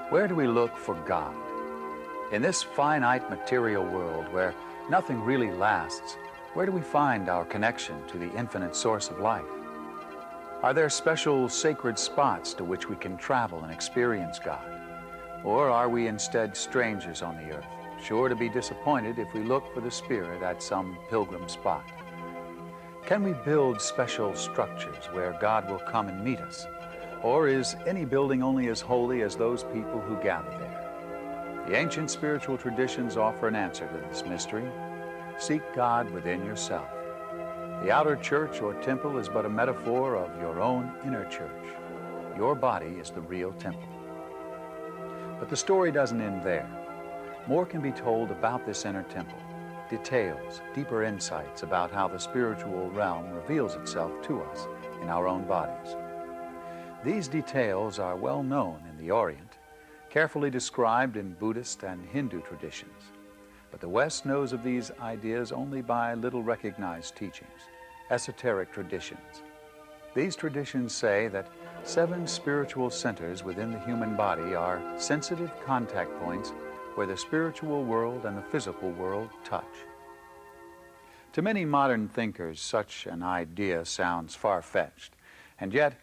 Where do we look for God? In this finite material world where nothing really lasts, where do we find our connection to the infinite source of life? Are there special sacred spots to which we can travel and experience God? Or are we instead strangers on the earth, sure to be disappointed if we look for the Spirit at some pilgrim spot? Can we build special structures where God will come and meet us? Or is any building only as holy as those people who gather there? The ancient spiritual traditions offer an answer to this mystery. Seek God within yourself. The outer church or temple is but a metaphor of your own inner church. Your body is the real temple. But the story doesn't end there. More can be told about this inner temple. Details, deeper insights about how the spiritual realm reveals itself to us in our own bodies. These details are well known in the Orient, carefully described in Buddhist and Hindu traditions. But the West knows of these ideas only by little recognized teachings, esoteric traditions. These traditions say that 7 spiritual centers within the human body are sensitive contact points where the spiritual world and the physical world touch. To many modern thinkers, such an idea sounds far-fetched, and yet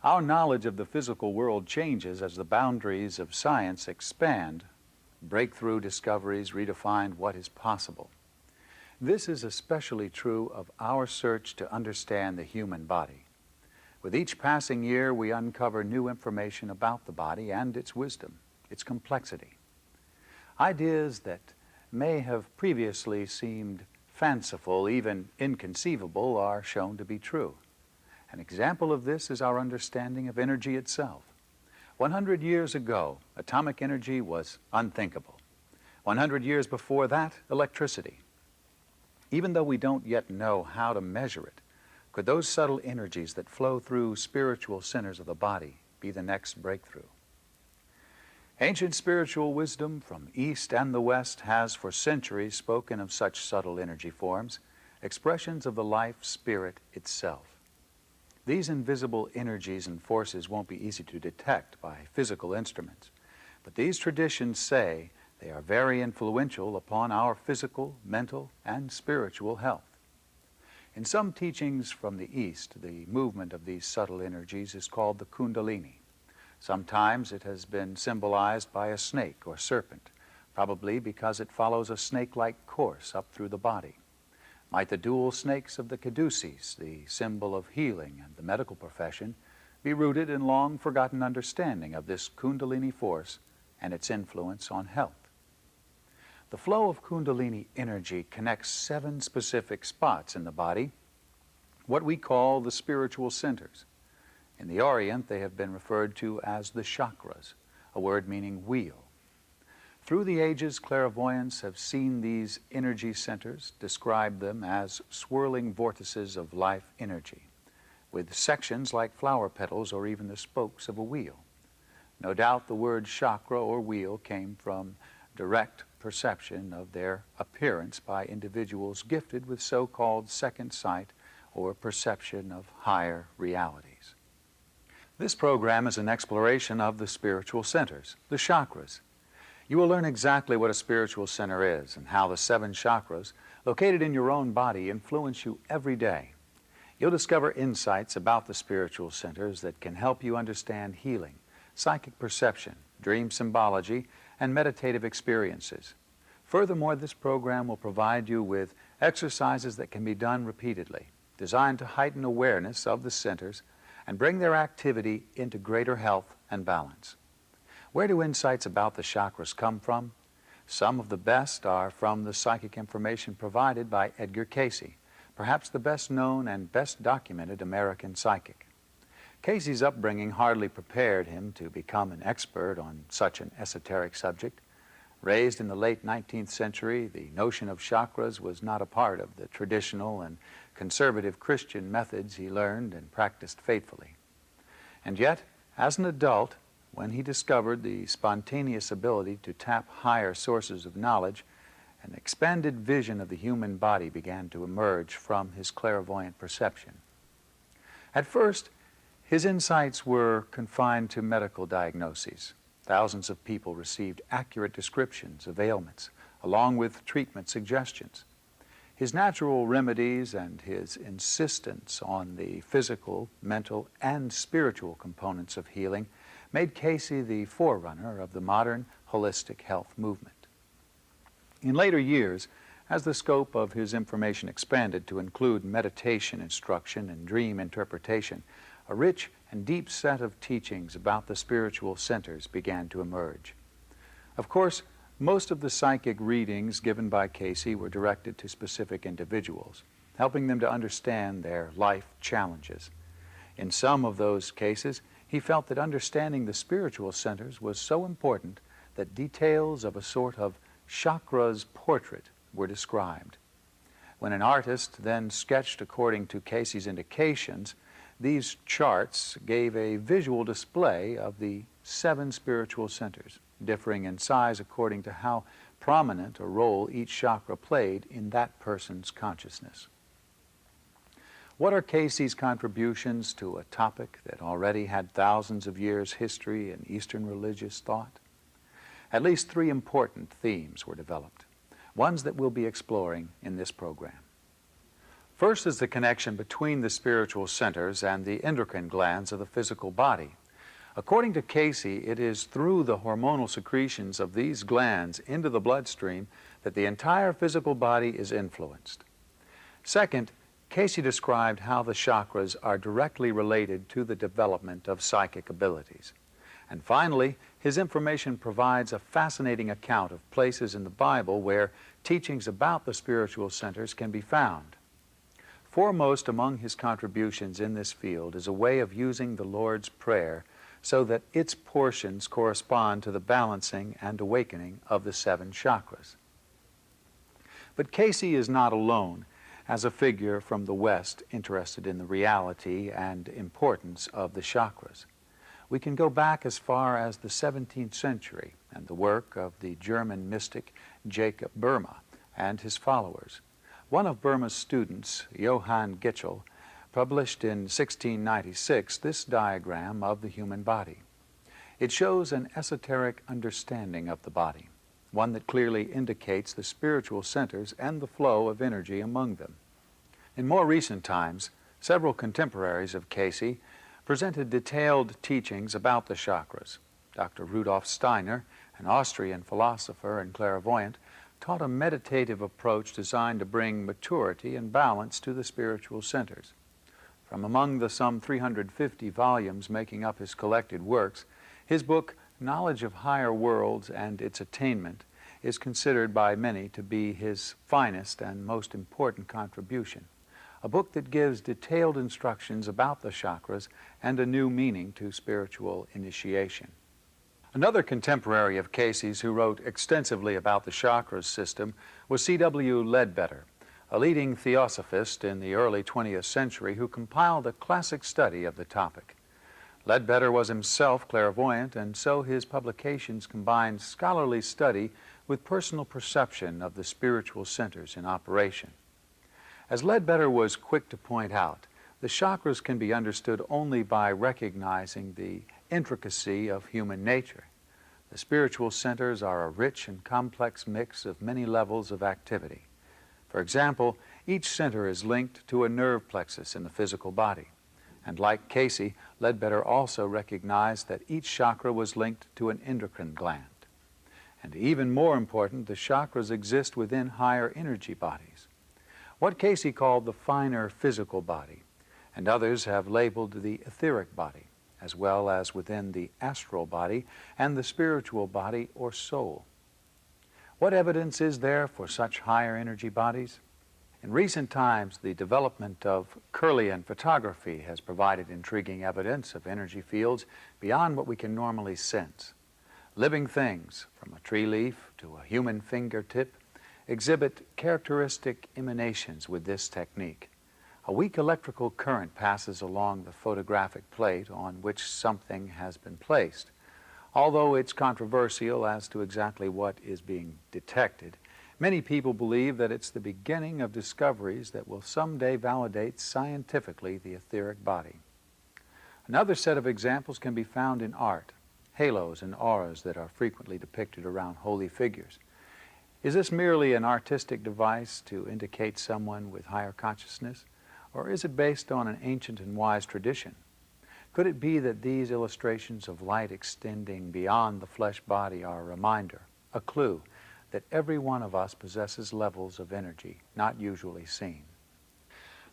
our knowledge of the physical world changes as the boundaries of science expand. Breakthrough discoveries redefine what is possible. This is especially true of our search to understand the human body. With each passing year, we uncover new information about the body and its wisdom, its complexity. Ideas that may have previously seemed fanciful, even inconceivable, are shown to be true. An example of this is our understanding of energy itself. 100 years ago, atomic energy was unthinkable. 100 years before that, electricity. Even though we don't yet know how to measure it, could those subtle energies that flow through spiritual centers of the body be the next breakthrough? Ancient spiritual wisdom from East and the West has for centuries spoken of such subtle energy forms, expressions of the life spirit itself. These invisible energies and forces won't be easy to detect by physical instruments, but these traditions say they are very influential upon our physical, mental, and spiritual health. In some teachings from the East, the movement of these subtle energies is called the Kundalini. Sometimes it has been symbolized by a snake or serpent, probably because it follows a snake-like course up through the body. Might the dual snakes of the caduceus, the symbol of healing and the medical profession, be rooted in long-forgotten understanding of this Kundalini force and its influence on health? The flow of Kundalini energy connects 7 specific spots in the body, what we call the spiritual centers. In the Orient, they have been referred to as the chakras, a word meaning wheel. Through the ages, clairvoyants have seen these energy centers, described them as swirling vortices of life energy, with sections like flower petals or even the spokes of a wheel. No doubt the word chakra or wheel came from direct perception of their appearance by individuals gifted with so-called second sight or perception of higher realities. This program is an exploration of the spiritual centers, the chakras. You will learn exactly what a spiritual center is and how the 7 chakras located in your own body influence you every day. You'll discover insights about the spiritual centers that can help you understand healing, psychic perception, dream symbology, and meditative experiences. Furthermore, this program will provide you with exercises that can be done repeatedly, designed to heighten awareness of the centers and bring their activity into greater health and balance. Where do insights about the chakras come from? Some of the best are from the psychic information provided by Edgar Cayce, perhaps the best known and best documented American psychic. Cayce's upbringing hardly prepared him to become an expert on such an esoteric subject. Raised in the late 19th century, the notion of chakras was not a part of the traditional and conservative Christian methods he learned and practiced faithfully. And yet, as an adult, when he discovered the spontaneous ability to tap higher sources of knowledge, an expanded vision of the human body began to emerge from his clairvoyant perception. At first, his insights were confined to medical diagnoses. Thousands of people received accurate descriptions of ailments, along with treatment suggestions. His natural remedies and his insistence on the physical, mental, and spiritual components of healing made Casey the forerunner of the modern holistic health movement. In later years, as the scope of his information expanded to include meditation instruction and dream interpretation, a rich and deep set of teachings about the spiritual centers began to emerge. Of course, most of the psychic readings given by Casey were directed to specific individuals, helping them to understand their life challenges. In some of those cases, he felt that understanding the spiritual centers was so important that details of a sort of chakra's portrait were described. When an artist then sketched according to Casey's indications, these charts gave a visual display of the 7 spiritual centers, differing in size according to how prominent a role each chakra played in that person's consciousness. What are Casey's contributions to a topic that already had thousands of years' history in Eastern religious thought? At least 3 important themes were developed, ones that we'll be exploring in this program. First is the connection between the spiritual centers and the endocrine glands of the physical body. According to Casey, it is through the hormonal secretions of these glands into the bloodstream that the entire physical body is influenced. Second, Casey described how the chakras are directly related to the development of psychic abilities. And finally, his information provides a fascinating account of places in the Bible where teachings about the spiritual centers can be found. Foremost among his contributions in this field is a way of using the Lord's Prayer so that its portions correspond to the balancing and awakening of the 7 chakras. But Casey is not alone as a figure from the West interested in the reality and importance of the chakras. We can go back as far as the 17th century and the work of the German mystic Jacob Boehme and his followers. One of Boehme's students, Johann Gitchel, published in 1696 this diagram of the human body. It shows an esoteric understanding of the body, one that clearly indicates the spiritual centers and the flow of energy among them. In more recent times, several contemporaries of Casey presented detailed teachings about the chakras. Dr. Rudolf Steiner, an Austrian philosopher and clairvoyant, taught a meditative approach designed to bring maturity and balance to the spiritual centers. From among the some 350 volumes making up his collected works, his book, Knowledge of Higher Worlds and Its Attainment, is considered by many to be his finest and most important contribution, a book that gives detailed instructions about the chakras and a new meaning to spiritual initiation. Another contemporary of Casey's who wrote extensively about the chakras system was C.W. Ledbetter, a leading theosophist in the early 20th century who compiled a classic study of the topic. Ledbetter was himself clairvoyant, and so his publications combined scholarly study with personal perception of the spiritual centers in operation. As Ledbetter was quick to point out, the chakras can be understood only by recognizing the intricacy of human nature. The spiritual centers are a rich and complex mix of many levels of activity. For example, each center is linked to a nerve plexus in the physical body. And like Casey, Ledbetter also recognized that each chakra was linked to an endocrine gland. And even more important, the chakras exist within higher energy bodies, what Casey called the finer physical body, and others have labeled the etheric body, as well as within the astral body and the spiritual body or soul. What evidence is there for such higher energy bodies? In recent times, the development of Kirlian photography has provided intriguing evidence of energy fields beyond what we can normally sense. Living things, from a tree leaf to a human fingertip, exhibit characteristic emanations with this technique. A weak electrical current passes along the photographic plate on which something has been placed. Although it's controversial as to exactly what is being detected, many people believe that it's the beginning of discoveries that will someday validate scientifically the etheric body. Another set of examples can be found in art. halos and auras that are frequently depicted around holy figures. Is this merely an artistic device to indicate someone with higher consciousness, or is it based on an ancient and wise tradition? Could it be that these illustrations of light extending beyond the flesh body are a reminder, a clue, that every one of us possesses levels of energy not usually seen?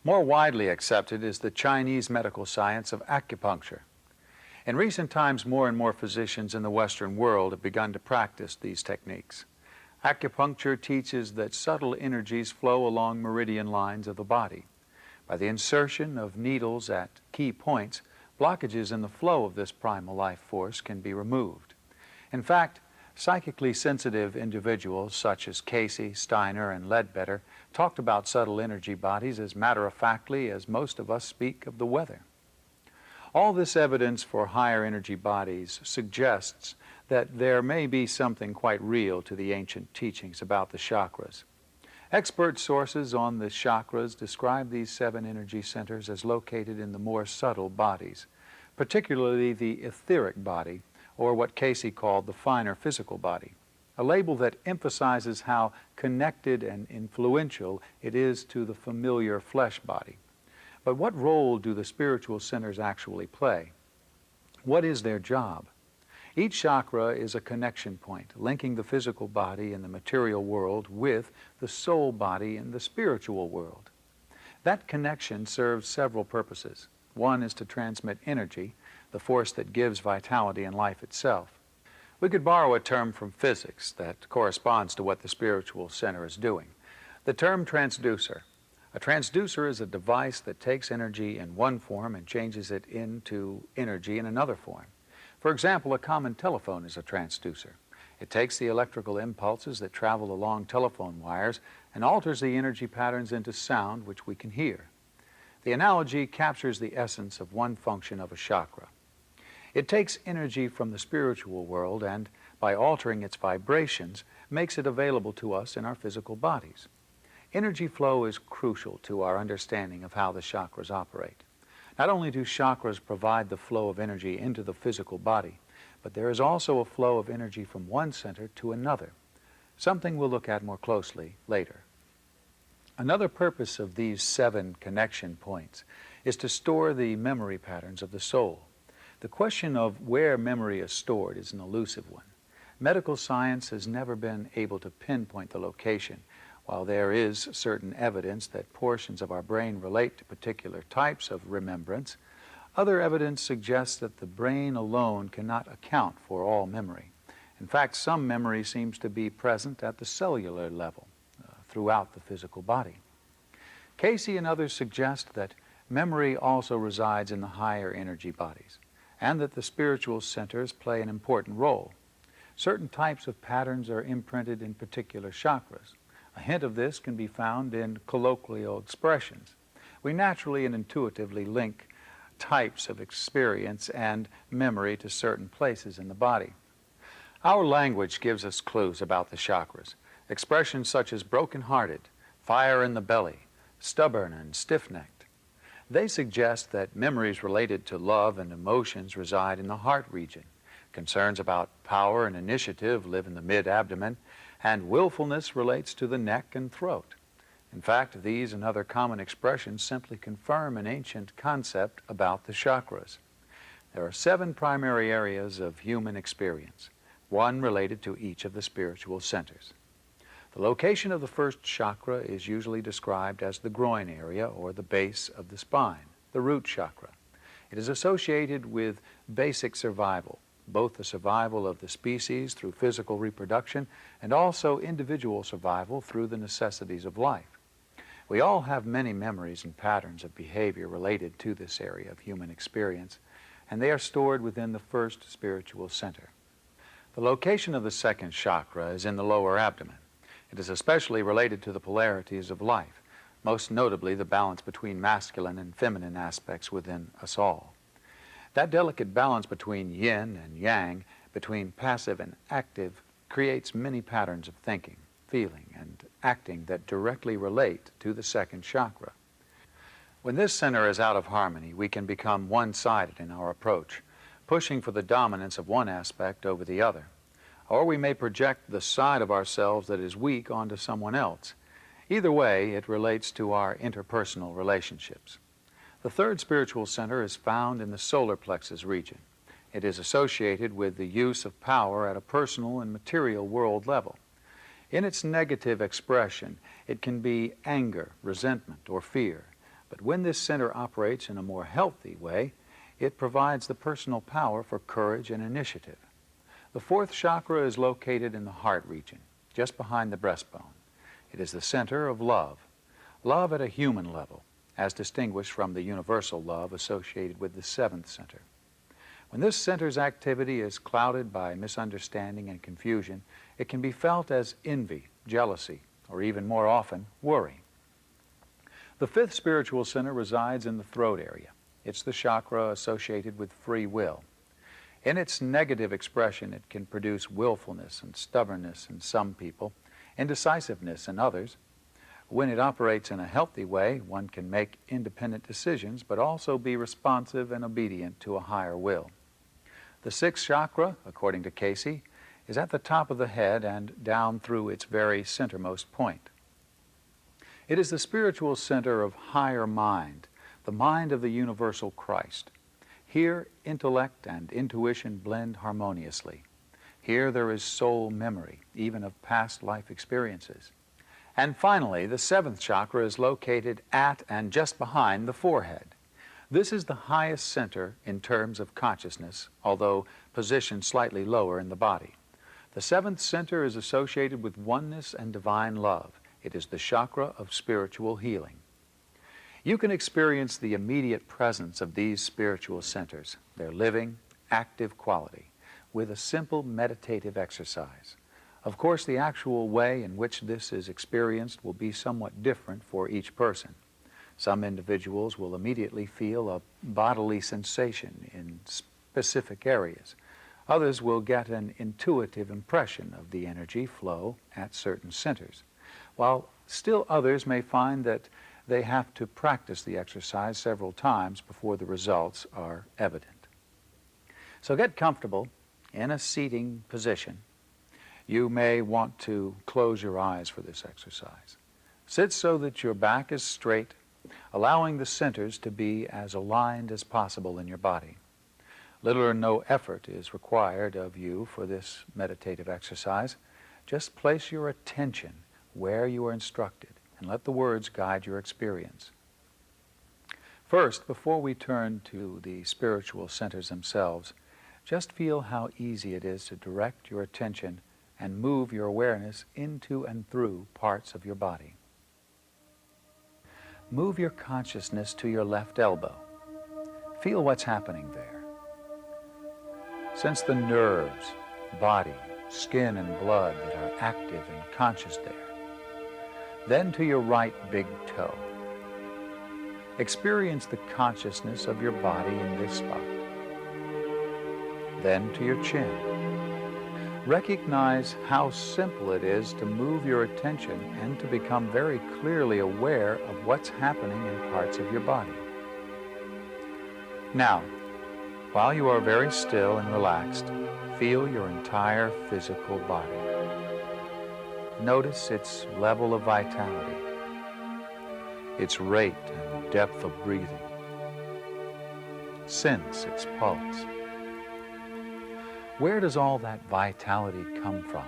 More widely accepted is the Chinese medical science of acupuncture. In recent times, more and more physicians in the Western world have begun to practice these techniques. Acupuncture teaches that subtle energies flow along meridian lines of the body. By the insertion of needles at key points, blockages in the flow of this primal life force can be removed. In fact, psychically sensitive individuals such as Casey, Steiner, and Ledbetter talked about subtle energy bodies as matter-of-factly as most of us speak of the weather. All this evidence for higher energy bodies suggests that there may be something quite real to the ancient teachings about the chakras. Expert sources on the chakras describe these 7 energy centers as located in the more subtle bodies, particularly the etheric body, or what Casey called the finer physical body, a label that emphasizes how connected and influential it is to the familiar flesh body. But what role do the spiritual centers actually play? What is their job? Each chakra is a connection point, linking the physical body in the material world with the soul body in the spiritual world. That connection serves several purposes. One is to transmit energy, the force that gives vitality in life itself. We could borrow a term from physics that corresponds to what the spiritual center is doing. The term transducer. A transducer is a device that takes energy in one form and changes it into energy in another form. For example, a common telephone is a transducer. It takes the electrical impulses that travel along telephone wires and alters the energy patterns into sound which we can hear. The analogy captures the essence of one function of a chakra. It takes energy from the spiritual world and, by altering its vibrations, makes it available to us in our physical bodies. Energy flow is crucial to our understanding of how the chakras operate. Not only do chakras provide the flow of energy into the physical body, but there is also a flow of energy from one center to another, something we'll look at more closely later. Another purpose of these 7 connection points is to store the memory patterns of the soul. The question of where memory is stored is an elusive one. Medical science has never been able to pinpoint the location. While there is certain evidence that portions of our brain relate to particular types of remembrance, other evidence suggests that the brain alone cannot account for all memory. In fact, some memory seems to be present at the cellular level throughout the physical body. Casey and others suggest that memory also resides in the higher energy bodies, and that the spiritual centers play an important role. Certain types of patterns are imprinted in particular chakras. A hint of this can be found in colloquial expressions. We naturally and intuitively link types of experience and memory to certain places in the body. Our language gives us clues about the chakras. Expressions such as broken-hearted, fire in the belly, stubborn and stiff-necked. They suggest that memories related to love and emotions reside in the heart region. Concerns about power and initiative live in the mid-abdomen, and willfulness relates to the neck and throat. In fact, these and other common expressions simply confirm an ancient concept about the chakras. There are 7 primary areas of human experience, one related to each of the spiritual centers. The location of the first chakra is usually described as the groin area or the base of the spine, the root chakra. It is associated with basic survival, both the survival of the species through physical reproduction and also individual survival through the necessities of life. We all have many memories and patterns of behavior related to this area of human experience, and they are stored within the first spiritual center. The location of the second chakra is in the lower abdomen. It is especially related to the polarities of life, most notably the balance between masculine and feminine aspects within us all. That delicate balance between yin and yang, between passive and active, creates many patterns of thinking, feeling, and acting that directly relate to the second chakra. When this center is out of harmony, we can become one-sided in our approach, pushing for the dominance of one aspect over the other. Or we may project the side of ourselves that is weak onto someone else. Either way, it relates to our interpersonal relationships. The third spiritual center is found in the solar plexus region. It is associated with the use of power at a personal and material world level. In its negative expression, it can be anger, resentment, or fear. But when this center operates in a more healthy way, it provides the personal power for courage and initiative. The fourth chakra is located in the heart region, just behind the breastbone. It is the center of love, love at a human level, as distinguished from the universal love associated with the seventh center. When this center's activity is clouded by misunderstanding and confusion, it can be felt as envy, jealousy, or even more often, worry. The fifth spiritual center resides in the throat area. It's the chakra associated with free will. In its negative expression, it can produce willfulness and stubbornness in some people, indecisiveness in others. When it operates in a healthy way, one can make independent decisions, but also be responsive and obedient to a higher will. The sixth chakra, according to Casey, is at the top of the head and down through its very centermost point. It is the spiritual center of higher mind, the mind of the universal Christ. Here, intellect and intuition blend harmoniously. Here there is soul memory, even of past life experiences. And finally, the seventh chakra is located at and just behind the forehead. This is the highest center in terms of consciousness, although positioned slightly lower in the body. The seventh center is associated with oneness and divine love. It is the chakra of spiritual healing. You can experience the immediate presence of these spiritual centers, their living, active quality, with a simple meditative exercise. Of course, the actual way in which this is experienced will be somewhat different for each person. Some individuals will immediately feel a bodily sensation in specific areas. Others will get an intuitive impression of the energy flow at certain centers, while still others may find that they have to practice the exercise several times before the results are evident. So get comfortable in a seating position. You may want to close your eyes for this exercise. Sit so that your back is straight, allowing the centers to be as aligned as possible in your body. Little or no effort is required of you for this meditative exercise. Just place your attention where you are instructed and let the words guide your experience. First, before we turn to the spiritual centers themselves, just feel how easy it is to direct your attention and move your awareness into and through parts of your body. Move your consciousness to your left elbow. Feel what's happening there. Sense the nerves, body, skin, and blood that are active and conscious there. Then to your right big toe. Experience the consciousness of your body in this spot. Then to your chin. Recognize how simple it is to move your attention and to become very clearly aware of what's happening in parts of your body. Now, while you are very still and relaxed, feel your entire physical body. Notice its level of vitality, its rate and depth of breathing. Sense its pulse. Where does all that vitality come from?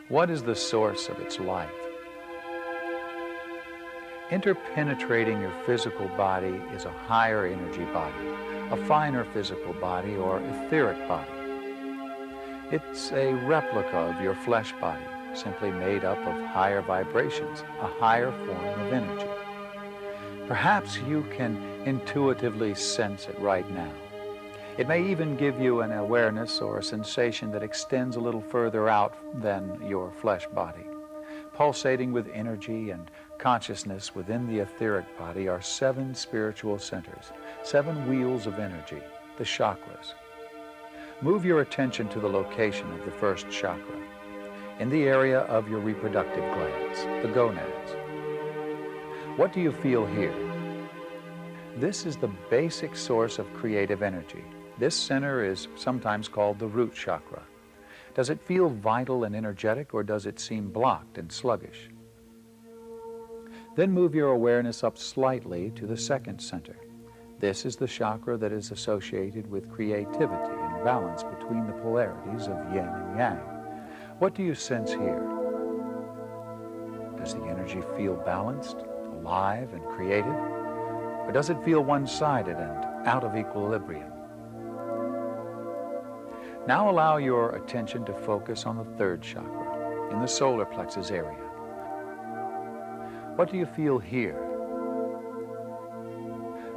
What is the source of its life? Interpenetrating your physical body is a higher energy body, a finer physical body, or etheric body. It's a replica of your flesh body, simply made up of higher vibrations, a higher form of energy. Perhaps you can intuitively sense it right now. It may even give you an awareness or a sensation that extends a little further out than your flesh body. Pulsating with energy and consciousness within the etheric body are 7 spiritual centers, 7 wheels of energy, the chakras. Move your attention to the location of the first chakra, in the area of your reproductive glands, the gonads. What do you feel here? This is the basic source of creative energy, This center is sometimes called the root chakra. Does it feel vital and energetic, or does it seem blocked and sluggish? Then move your awareness up slightly to the second center. This is the chakra that is associated with creativity and balance between the polarities of yin and yang. What do you sense here? Does the energy feel balanced, alive, and creative? Or does it feel one-sided and out of equilibrium? Now allow your attention to focus on the third chakra, in the solar plexus area. What do you feel here?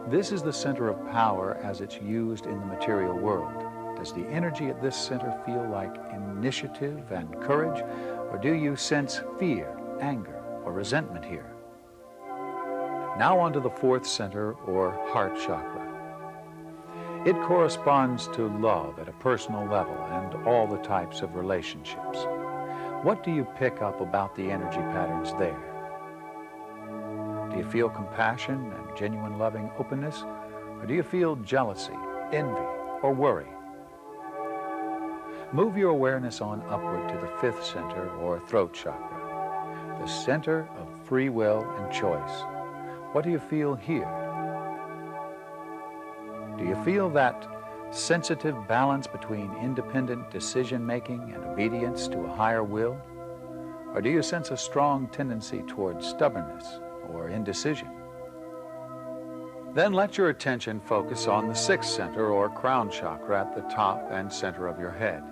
This is the center of power as it's used in the material world. Does the energy at this center feel like initiative and courage, or do you sense fear, anger, or resentment here? Now onto the fourth center, or heart chakra. It corresponds to love at a personal level and all the types of relationships. What do you pick up about the energy patterns there? Do you feel compassion and genuine loving openness, or do you feel jealousy, envy, or worry? Move your awareness on upward to the fifth center, or throat chakra, the center of free will and choice. What do you feel here? Do you feel that sensitive balance between independent decision-making and obedience to a higher will? Or do you sense a strong tendency towards stubbornness or indecision? Then let your attention focus on the sixth center, or crown chakra, at the top and center of your head.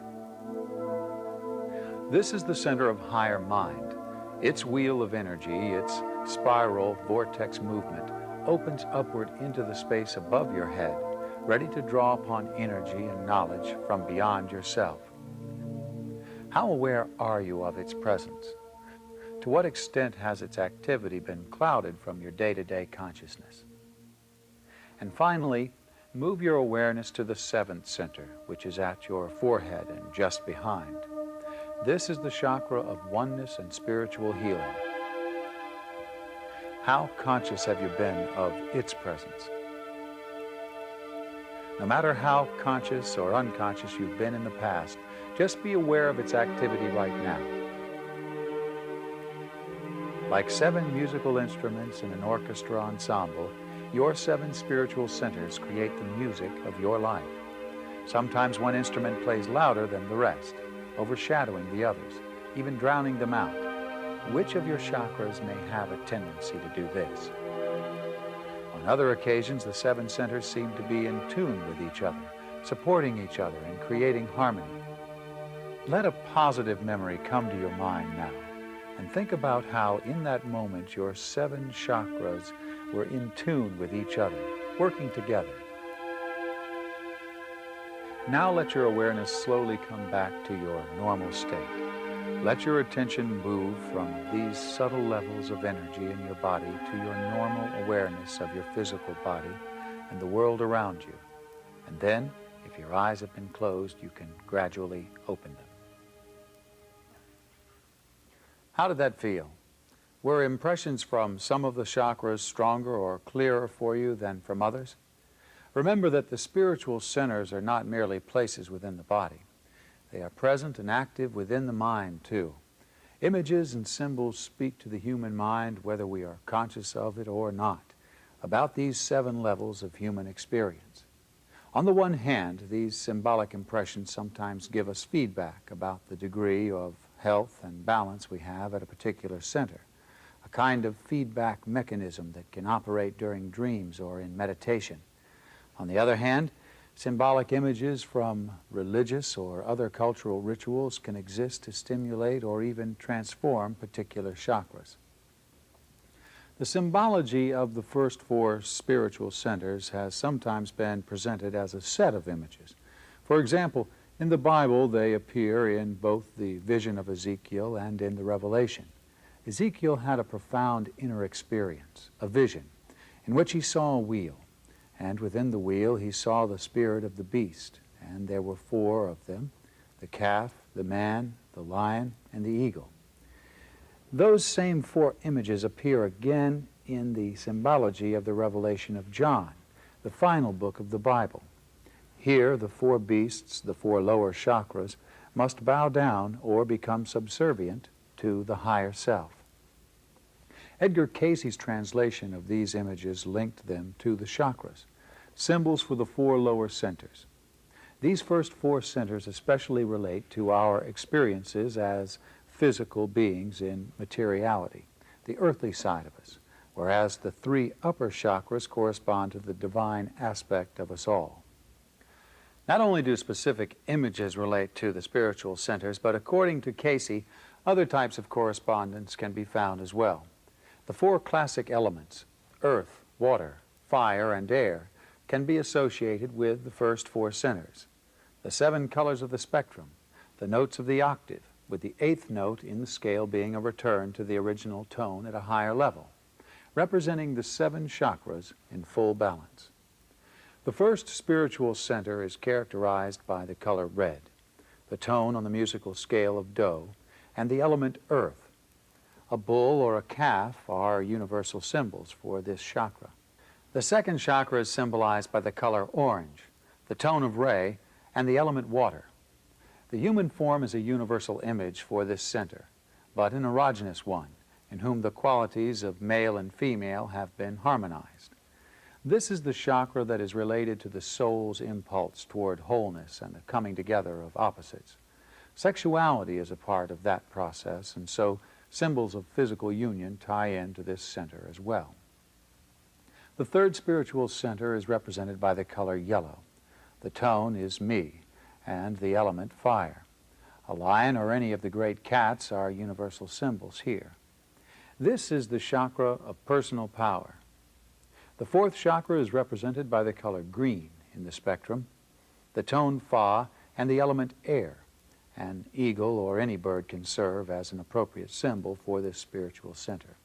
This is the center of higher mind. Its wheel of energy, its spiral vortex movement, opens upward into the space above your head, ready to draw upon energy and knowledge from beyond yourself. How aware are you of its presence? To what extent has its activity been clouded from your day-to-day consciousness? And finally, move your awareness to the seventh center, which is at your forehead and just behind. This is the chakra of oneness and spiritual healing. How conscious have you been of its presence? No matter how conscious or unconscious you've been in the past, just be aware of its activity right now. Like 7 musical instruments in an orchestra ensemble, your 7 spiritual centers create the music of your life. Sometimes one instrument plays louder than the rest, overshadowing the others, even drowning them out. Which of your chakras may have a tendency to do this? On other occasions, the 7 centers seem to be in tune with each other, supporting each other and creating harmony. Let a positive memory come to your mind now, and think about how in that moment your 7 chakras were in tune with each other, working together. Now let your awareness slowly come back to your normal state. Let your attention move from these subtle levels of energy in your body to your normal awareness of your physical body and the world around you. And then, if your eyes have been closed, you can gradually open them. How did that feel? Were impressions from some of the chakras stronger or clearer for you than from others? Remember that the spiritual centers are not merely places within the body. They are present and active within the mind, too. Images and symbols speak to the human mind, whether we are conscious of it or not, about these 7 levels of human experience. On the one hand, these symbolic impressions sometimes give us feedback about the degree of health and balance we have at a particular center, a kind of feedback mechanism that can operate during dreams or in meditation. On the other hand, symbolic images from religious or other cultural rituals can exist to stimulate or even transform particular chakras. The symbology of the first 4 spiritual centers has sometimes been presented as a set of images. For example, in the Bible they appear in both the vision of Ezekiel and in the Revelation. Ezekiel had a profound inner experience, a vision, in which he saw a wheel. And within the wheel he saw the spirit of the beast, and there were 4 of them, the calf, the man, the lion, and the eagle. Those same 4 images appear again in the symbology of the Revelation of John, the final book of the Bible. Here, the four beasts, the four lower chakras, must bow down or become subservient to the higher self. Edgar Cayce's translation of these images linked them to the chakras, symbols for the four lower centers. These first four centers especially relate to our experiences as physical beings in materiality, the earthly side of us, whereas the three upper chakras correspond to the divine aspect of us all. Not only do specific images relate to the spiritual centers, but according to Cayce, other types of correspondence can be found as well. The four classic elements, earth, water, fire, and air, can be associated with the first four centers. The 7 colors of the spectrum, the notes of the octave, with the 8th note in the scale being a return to the original tone at a higher level, representing the 7 chakras in full balance. The first spiritual center is characterized by the color red, the tone on the musical scale of Do, and the element earth. A bull or a calf are universal symbols for this chakra. The second chakra is symbolized by the color orange, the tone of Re, and the element water. The human form is a universal image for this center, but an erogenous one, in whom the qualities of male and female have been harmonized. This is the chakra that is related to the soul's impulse toward wholeness and the coming together of opposites. Sexuality is a part of that process, and so symbols of physical union tie into this center as well. The third spiritual center is represented by the color yellow. The tone is Mi, and the element fire. A lion or any of the great cats are universal symbols here. This is the chakra of personal power. The fourth chakra is represented by the color green in the spectrum, the tone Fa, and the element air. An eagle or any bird can serve as an appropriate symbol for this spiritual center.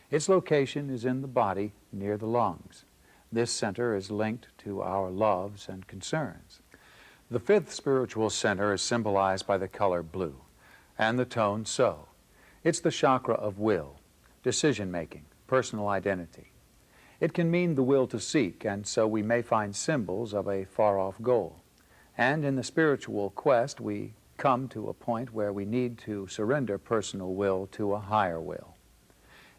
Its location is in the body near the lungs. This center is linked to our loves and concerns. The fifth spiritual center is symbolized by the color blue and the tone So. It's the chakra of will, decision-making, personal identity. It can mean the will to seek, and so we may find symbols of a far-off goal. And in the spiritual quest, we come to a point where we need to surrender personal will to a higher will.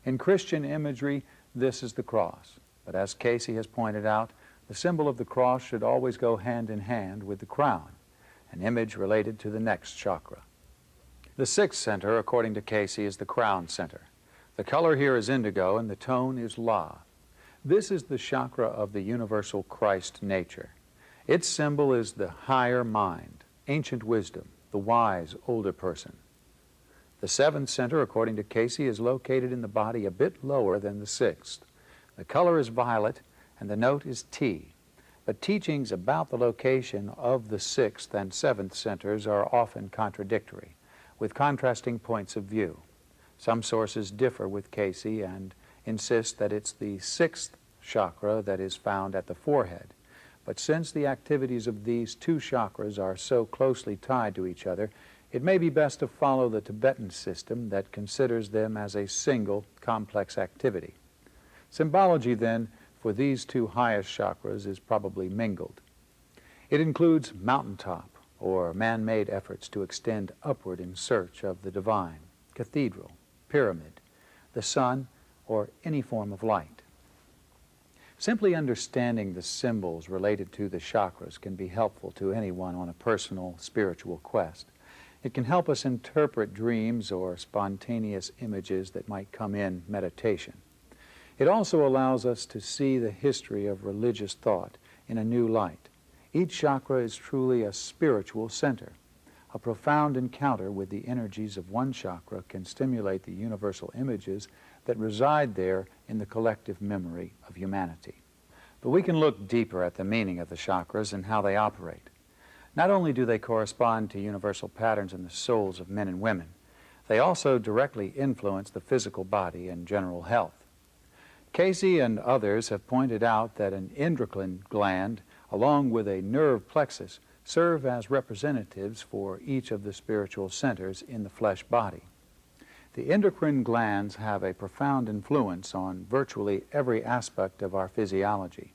In Christian imagery, this is the cross. But as Cayce has pointed out, the symbol of the cross should always go hand in hand with the crown, an image related to the next chakra. The sixth center, according to Cayce, is the crown center. The color here is indigo and the tone is La. This is the chakra of the universal Christ nature. Its symbol is the higher mind, ancient wisdom, the wise older person. The seventh center, according to Cayce, is located in the body a bit lower than the sixth. The color is violet and the note is T, but teachings about the location of the sixth and seventh centers are often contradictory, with contrasting points of view. Some sources differ with Cayce and insist that it's the sixth chakra that is found at the forehead, but since the activities of these two chakras are so closely tied to each other, it may be best to follow the Tibetan system that considers them as a single complex activity. Symbology, then, for these two highest chakras is probably mingled. It includes mountaintop, or man-made efforts to extend upward in search of the divine, cathedral, pyramid, the sun, or any form of light. Simply understanding the symbols related to the chakras can be helpful to anyone on a personal spiritual quest. It can help us interpret dreams or spontaneous images that might come in meditation. It also allows us to see the history of religious thought in a new light. Each chakra is truly a spiritual center. A profound encounter with the energies of one chakra can stimulate the universal images that reside there in the collective memory of humanity. But we can look deeper at the meaning of the chakras and how they operate. Not only do they correspond to universal patterns in the souls of men and women, they also directly influence the physical body and general health. Cayce and others have pointed out that an endocrine gland, along with a nerve plexus, serve as representatives for each of the spiritual centers in the flesh body. The endocrine glands have a profound influence on virtually every aspect of our physiology.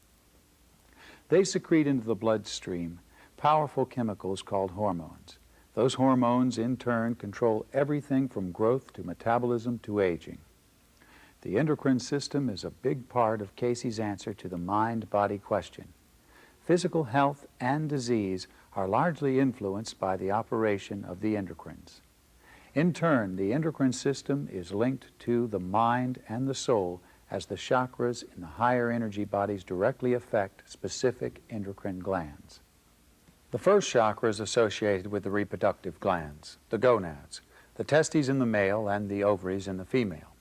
They secrete into the bloodstream powerful chemicals called hormones. Those hormones, in turn, control everything from growth to metabolism to aging. The endocrine system is a big part of Casey's answer to the mind-body question. Physical health and disease are largely influenced by the operation of the endocrines. In turn, the endocrine system is linked to the mind and the soul, as the chakras in the higher energy bodies directly affect specific endocrine glands. The first chakra is associated with the reproductive glands, the gonads, the testes in the male and the ovaries in the female.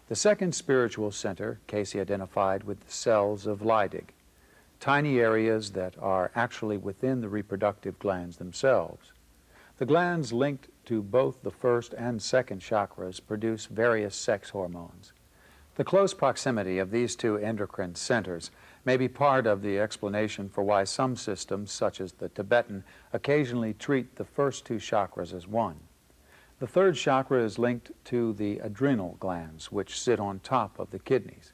The second spiritual center Casey identified with the cells of Leydig, tiny areas that are actually within the reproductive glands themselves. The glands linked to both the first and second chakras produce various sex hormones. The close proximity of these two endocrine centers may be part of the explanation for why some systems, such as the Tibetan, occasionally treat the first two chakras as one. The third chakra is linked to the adrenal glands, which sit on top of the kidneys.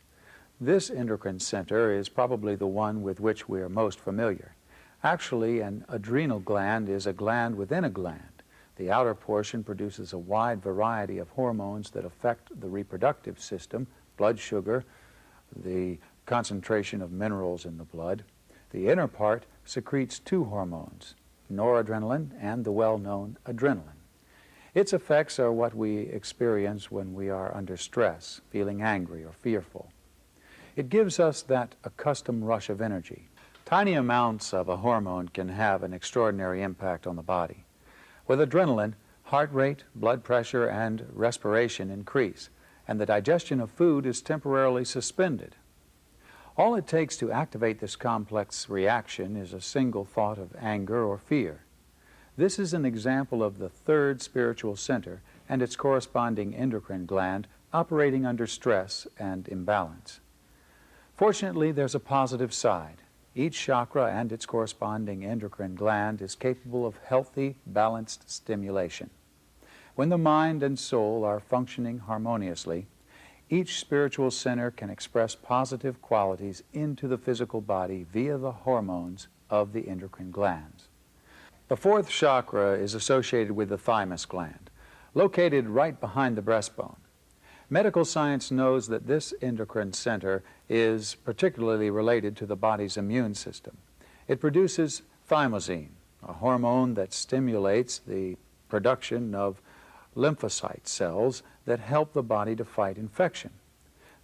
This endocrine center is probably the one with which we are most familiar. Actually, an adrenal gland is a gland within a gland. The outer portion produces a wide variety of hormones that affect the reproductive system, blood sugar, the concentration of minerals in the blood. The inner part secretes two hormones, noradrenaline and the well-known adrenaline. Its effects are what we experience when we are under stress, feeling angry or fearful. It gives us that accustomed rush of energy. Tiny amounts of a hormone can have an extraordinary impact on the body. With adrenaline, heart rate, blood pressure, and respiration increase, and the digestion of food is temporarily suspended. All it takes to activate this complex reaction is a single thought of anger or fear. This is an example of the third spiritual center and its corresponding endocrine gland operating under stress and imbalance. Fortunately, there's a positive side. Each chakra and its corresponding endocrine gland is capable of healthy, balanced stimulation. When the mind and soul are functioning harmoniously, each spiritual center can express positive qualities into the physical body via the hormones of the endocrine glands. The fourth chakra is associated with the thymus gland, located right behind the breastbone. Medical science knows that this endocrine center is particularly related to the body's immune system. It produces thymosin, a hormone that stimulates the production of lymphocyte cells that help the body to fight infection.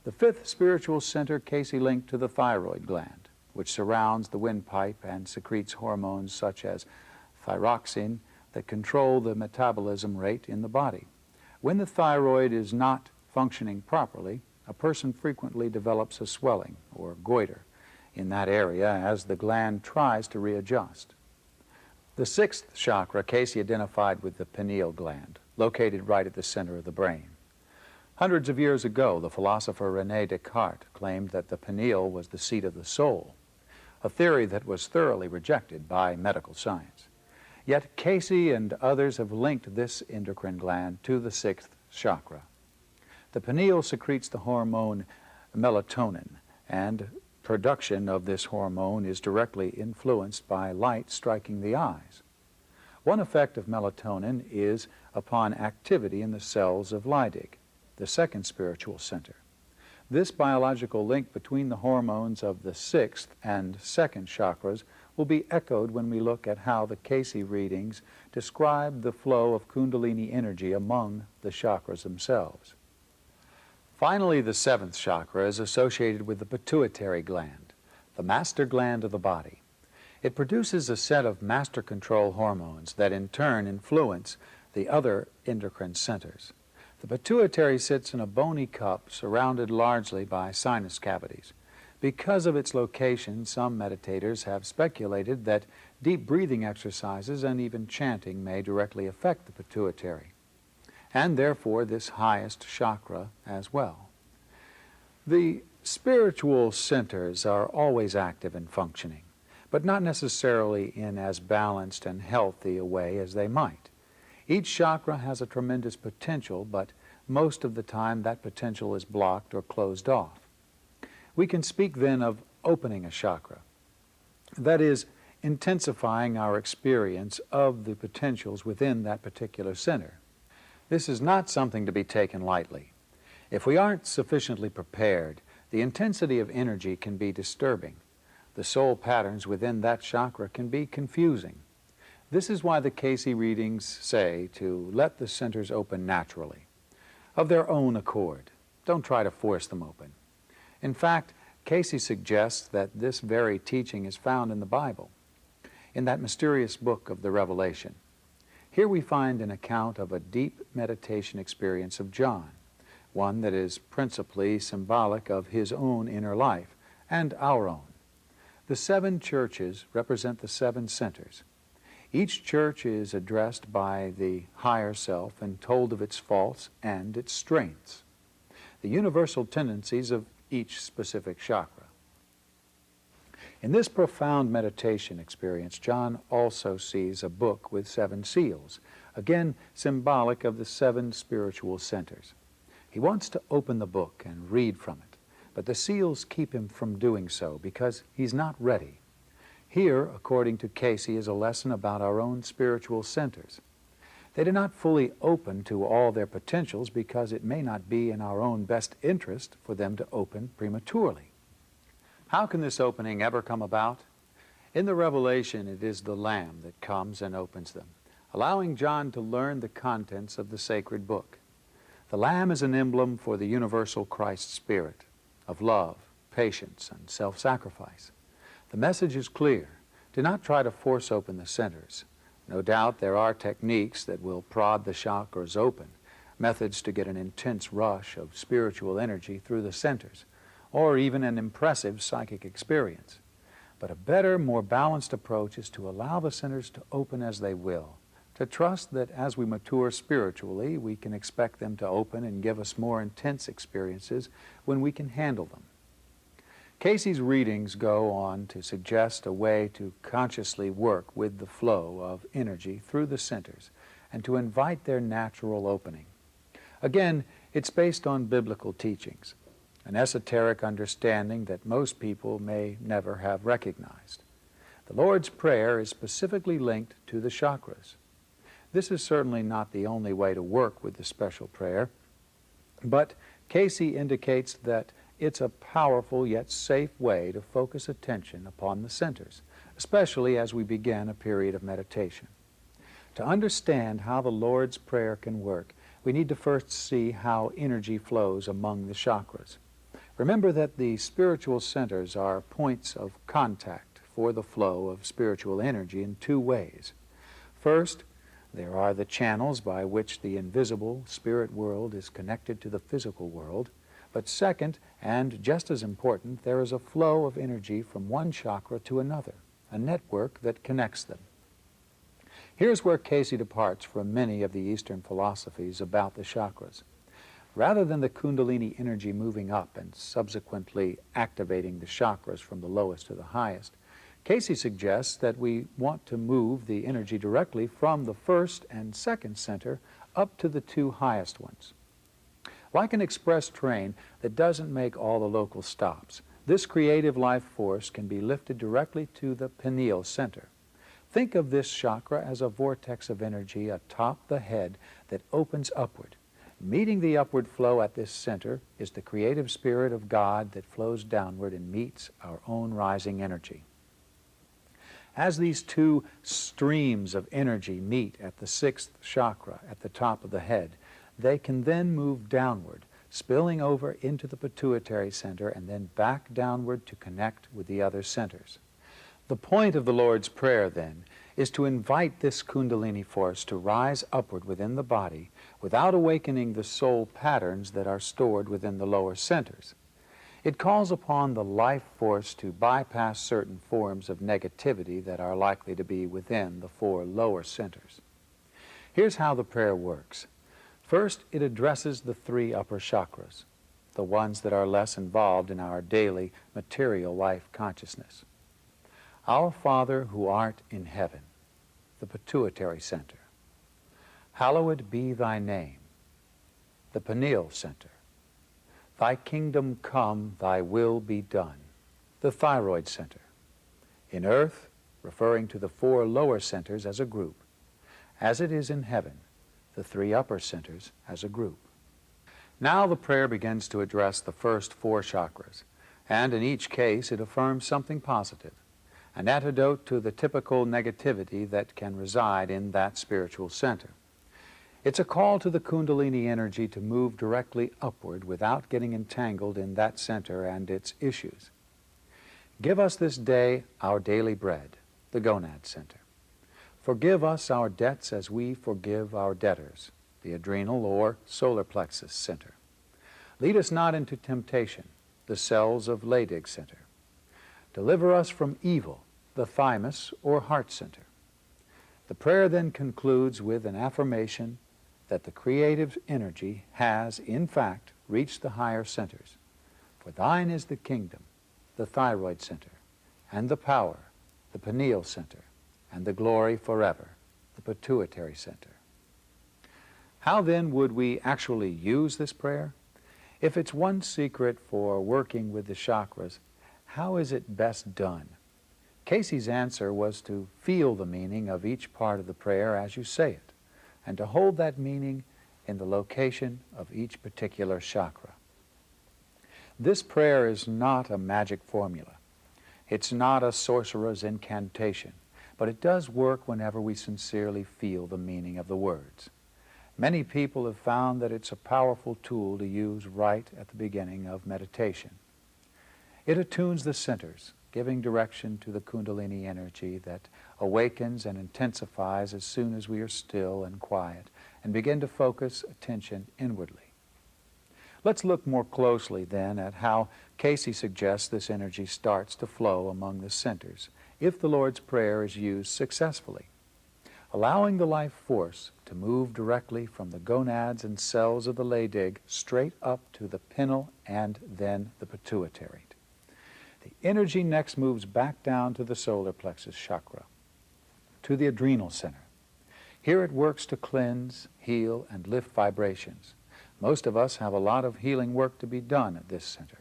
The fifth spiritual center Casey linked to the thyroid gland, which surrounds the windpipe and secretes hormones such as thyroxine that control the metabolism rate in the body. When the thyroid is not functioning properly, a person frequently develops a swelling or goiter in that area as the gland tries to readjust. The sixth chakra Casey identified with the pineal gland, located right at the center of the brain. Hundreds of years ago, the philosopher René Descartes claimed that the pineal was the seat of the soul, a theory that was thoroughly rejected by medical science. Yet Casey and others have linked this endocrine gland to the sixth chakra. The pineal secretes the hormone melatonin, and production of this hormone is directly influenced by light striking the eyes. One effect of melatonin is upon activity in the cells of Leydig, the second spiritual center. This biological link between the hormones of the sixth and second chakras will be echoed when we look at how the Casey readings describe the flow of Kundalini energy among the chakras themselves. Finally, the seventh chakra is associated with the pituitary gland, the master gland of the body. It produces a set of master control hormones that in turn influence the other endocrine centers. The pituitary sits in a bony cup surrounded largely by sinus cavities. Because of its location, some meditators have speculated that deep breathing exercises and even chanting may directly affect the pituitary, and therefore this highest chakra as well. The spiritual centers are always active and functioning, but not necessarily in as balanced and healthy a way as they might. Each chakra has a tremendous potential, but most of the time that potential is blocked or closed off. We can speak then of opening a chakra. That is, intensifying our experience of the potentials within that particular center. This is not something to be taken lightly. If we aren't sufficiently prepared, the intensity of energy can be disturbing. The soul patterns within that chakra can be confusing. This is why the Casey readings say to let the centers open naturally, of their own accord. Don't try to force them open. In fact, Casey suggests that this very teaching is found in the Bible, in that mysterious book of the Revelation. Here we find an account of a deep meditation experience of John, one that is principally symbolic of his own inner life and our own. The 7 churches represent the 7 centers. Each church is addressed by the higher self and told of its faults and its strengths, the universal tendencies of each specific chakra. In this profound meditation experience, John also sees a book with 7 seals, again symbolic of the 7 spiritual centers. He wants to open the book and read from it, but the seals keep him from doing so because he's not ready. Here, according to Casey, is a lesson about our own spiritual centers. They do not fully open to all their potentials because it may not be in our own best interest for them to open prematurely. How can this opening ever come about? In the Revelation, it is the Lamb that comes and opens them, allowing John to learn the contents of the sacred book. The Lamb is an emblem for the universal Christ spirit of love, patience, and self-sacrifice. The message is clear. Do not try to force open the centers. No doubt there are techniques that will prod the chakras open, methods to get an intense rush of spiritual energy through the centers, or even an impressive psychic experience. But a better, more balanced approach is to allow the centers to open as they will, to trust that as we mature spiritually, we can expect them to open and give us more intense experiences when we can handle them. Casey's readings go on to suggest a way to consciously work with the flow of energy through the centers and to invite their natural opening. Again, it's based on biblical teachings, an esoteric understanding that most people may never have recognized. The Lord's Prayer is specifically linked to the chakras. This is certainly not the only way to work with the special prayer, but Casey indicates that it's a powerful yet safe way to focus attention upon the centers, especially as we begin a period of meditation. To understand how the Lord's Prayer can work, we need to first see how energy flows among the chakras. Remember that the spiritual centers are points of contact for the flow of spiritual energy in 2 ways. First, there are the channels by which the invisible spirit world is connected to the physical world. But second, and just as important, there is a flow of energy from one chakra to another, a network that connects them. Here's where Casey departs from many of the Eastern philosophies about the chakras. Rather than the Kundalini energy moving up and subsequently activating the chakras from the lowest to the highest, Casey suggests that we want to move the energy directly from the first and second center up to the 2 highest ones. Like an express train that doesn't make all the local stops, this creative life force can be lifted directly to the pineal center. Think of this chakra as a vortex of energy atop the head that opens upward. Meeting the upward flow at this center is the creative spirit of God that flows downward and meets our own rising energy. As these 2 streams of energy meet at the 6th chakra at the top of the head, they can then move downward, spilling over into the pituitary center and then back downward to connect with the other centers. The point of the Lord's Prayer, then, is to invite this Kundalini force to rise upward within the body without awakening the soul patterns that are stored within the lower centers. It calls upon the life force to bypass certain forms of negativity that are likely to be within the 4 lower centers. Here's how the prayer works. First, it addresses the 3 upper chakras, the ones that are less involved in our daily material life consciousness. Our Father who art in heaven, the pituitary center. Hallowed be thy name, the pineal center. Thy kingdom come, thy will be done, the thyroid center. In earth, referring to the 4 lower centers as a group. As it is in heaven, the 3 upper centers as a group. Now the prayer begins to address the first 4 chakras, and in each case it affirms something positive, an antidote to the typical negativity that can reside in that spiritual center. It's a call to the Kundalini energy to move directly upward without getting entangled in that center and its issues. Give us this day our daily bread, the gonad center. Forgive us our debts as we forgive our debtors, the adrenal or solar plexus center. Lead us not into temptation, the cells of Leydig center. Deliver us from evil, the thymus or heart center. The prayer then concludes with an affirmation that the creative energy has, in fact, reached the higher centers. For thine is the kingdom, the thyroid center, and the power, the pineal center, and the glory forever, the pituitary center. How then would we actually use this prayer? If it's one secret for working with the chakras, how is it best done? Casey's answer was to feel the meaning of each part of the prayer as you say it, and to hold that meaning in the location of each particular chakra. This prayer is not a magic formula. It's not a sorcerer's incantation, but it does work whenever we sincerely feel the meaning of the words. Many people have found that it's a powerful tool to use right at the beginning of meditation. It attunes the centers, giving direction to the Kundalini energy that awakens and intensifies as soon as we are still and quiet and begin to focus attention inwardly. Let's look more closely then at how Casey suggests this energy starts to flow among the centers if the Lord's Prayer is used successfully, allowing the life force to move directly from the gonads and cells of the Leydig straight up to the pineal and then the pituitary. The energy next moves back down to the solar plexus chakra, to the adrenal center. Here it works to cleanse, heal, and lift vibrations. Most of us have a lot of healing work to be done at this center.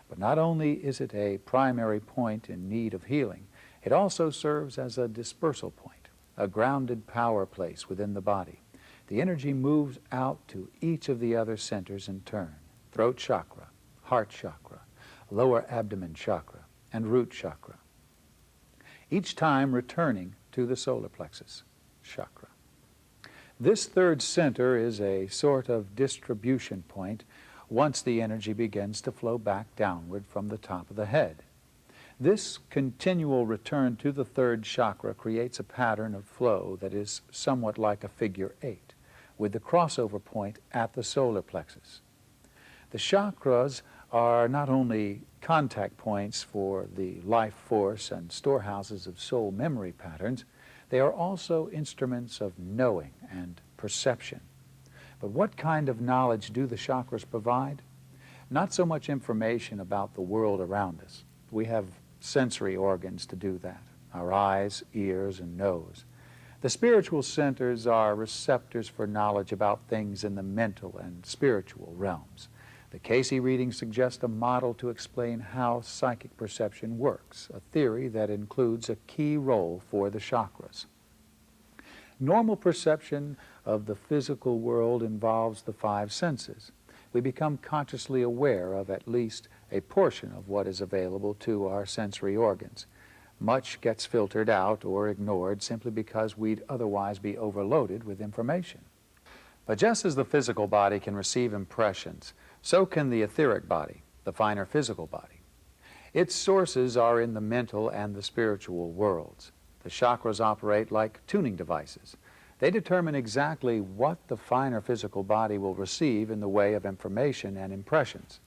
But not only is it a primary point in need of healing, it also serves as a dispersal point, a grounded power place within the body. The energy moves out to each of the other centers in turn: throat chakra, heart chakra, lower abdomen chakra, and root chakra, each time returning to the solar plexus chakra. This third center is a sort of distribution point once the energy begins to flow back downward from the top of the head. This continual return to the third chakra creates a pattern of flow that is somewhat like a figure 8, with the crossover point at the solar plexus. The chakras are not only contact points for the life force and storehouses of soul memory patterns, they are also instruments of knowing and perception. But what kind of knowledge do the chakras provide? Not so much information about the world around us. We have sensory organs to do that: our eyes, ears, and nose. The spiritual centers are receptors for knowledge about things in the mental and spiritual realms. The Casey reading suggests a model to explain how psychic perception works, a theory that includes a key role for the chakras. Normal perception of the physical world involves the 5 senses. We become consciously aware of at least a portion of what is available to our sensory organs. Much gets filtered out or ignored simply because we'd otherwise be overloaded with information. But just as the physical body can receive impressions, so can the etheric body, the finer physical body. Its sources are in the mental and the spiritual worlds. The chakras operate like tuning devices. They determine exactly what the finer physical body will receive in the way of information and impressions.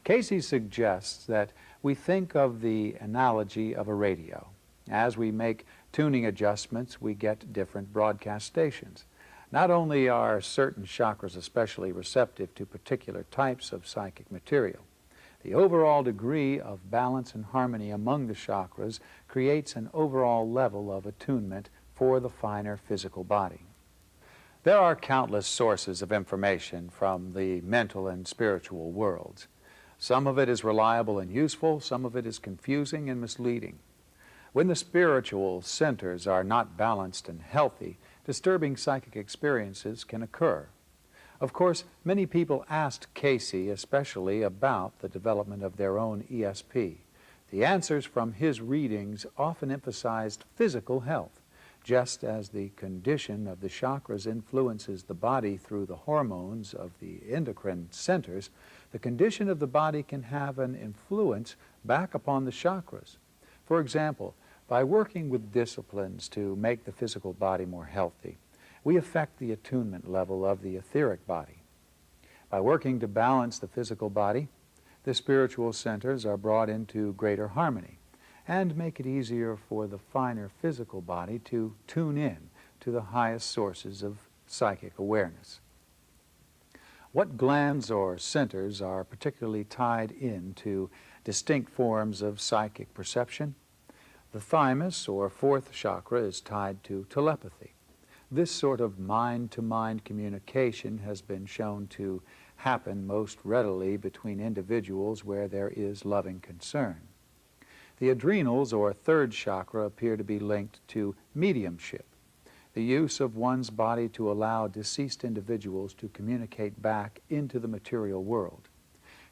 Casey suggests that we think of the analogy of a radio. As we make tuning adjustments, we get different broadcast stations. Not only are certain chakras especially receptive to particular types of psychic material, the overall degree of balance and harmony among the chakras creates an overall level of attunement for the finer physical body. There are countless sources of information from the mental and spiritual worlds. Some of it is reliable and useful, some of it is confusing and misleading. When the spiritual centers are not balanced and healthy, disturbing psychic experiences can occur. Of course, many people asked Casey especially about the development of their own ESP. The answers from his readings often emphasized physical health. Just as the condition of the chakras influences the body through the hormones of the endocrine centers, the condition of the body can have an influence back upon the chakras. For example, by working with disciplines to make the physical body more healthy, we affect the attunement level of the etheric body. By working to balance the physical body, the spiritual centers are brought into greater harmony and make it easier for the finer physical body to tune in to the highest sources of psychic awareness. What glands or centers are particularly tied into distinct forms of psychic perception? The thymus, or fourth chakra, is tied to telepathy. This sort of mind-to-mind communication has been shown to happen most readily between individuals where there is loving concern. The adrenals, or third chakra, appear to be linked to mediumship, the use of one's body to allow deceased individuals to communicate back into the material world.